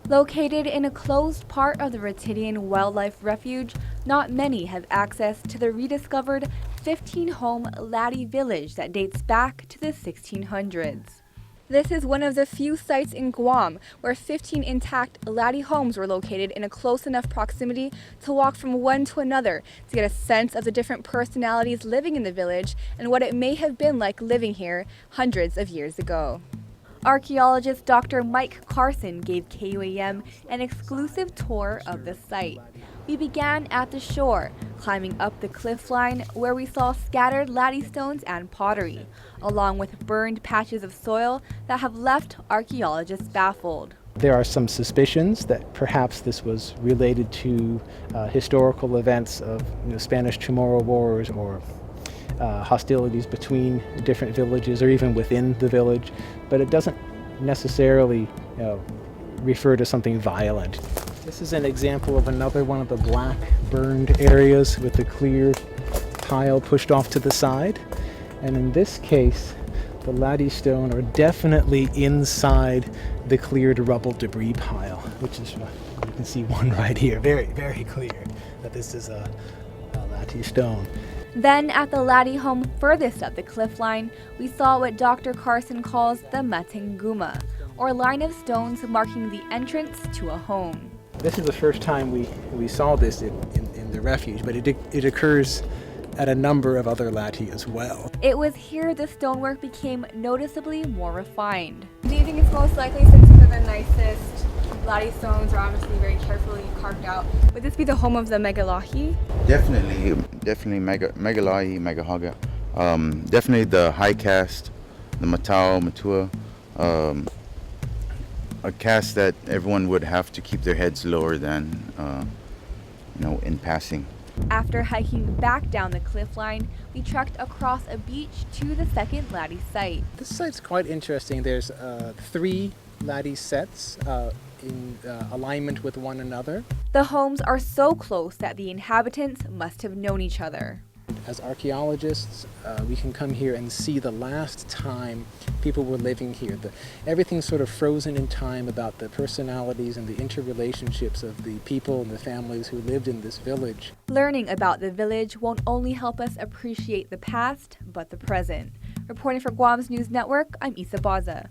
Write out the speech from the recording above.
Located in a closed part of the Ritidian Wildlife Refuge, not many have access to the rediscovered 15-home latte village that dates back to the 1600s. This is one of the few sites in Guam where 15 intact latte homes were located in a close enough proximity to walk from one to another to get a sense of the different personalities living in the village and what it may have been like living here hundreds of years ago. Archaeologist Dr. Mike Carson gave KUAM an exclusive tour of the site. We began at the shore, climbing up the cliff line where we saw scattered latte stones and pottery, along with burned patches of soil that have left archaeologists baffled. There are some suspicions that perhaps this was related to historical events of Spanish Chamorro Wars or hostilities between different villages or even within the village, but it doesn't necessarily refer to something violent. This is an example of another one of the black burned areas with the clear pile pushed off to the side. And in this case, the latte stone are definitely inside the cleared rubble debris pile, which is, you can see one right here, very, very clear that this is a latte stone. Then at the latte home furthest up the cliff line, we saw what Dr. Carson calls the matenguma, or line of stones marking the entrance to a home. This is the first time we saw this in the refuge, but it occurs at a number of other latte as well. It was here the stonework became noticeably more refined. Do you think it's most likely, since these are the nicest latte stones are obviously very carefully carved out, would this be the home of the megalahi? Definitely megalahi, megahaga. Definitely the high caste, the matao, matua. A caste that everyone would have to keep their heads lower than, in passing. After hiking back down the cliff line, we trekked across a beach to the second latte site. This site's quite interesting. There's 3 latte sets in alignment with one another. The homes are so close that the inhabitants must have known each other. As archaeologists, we can come here and see the last time people were living here. Everything's sort of frozen in time about the personalities and the interrelationships of the people and the families who lived in this village. Learning about the village won't only help us appreciate the past, but the present. Reporting for Guam's News Network, I'm Isa Baza.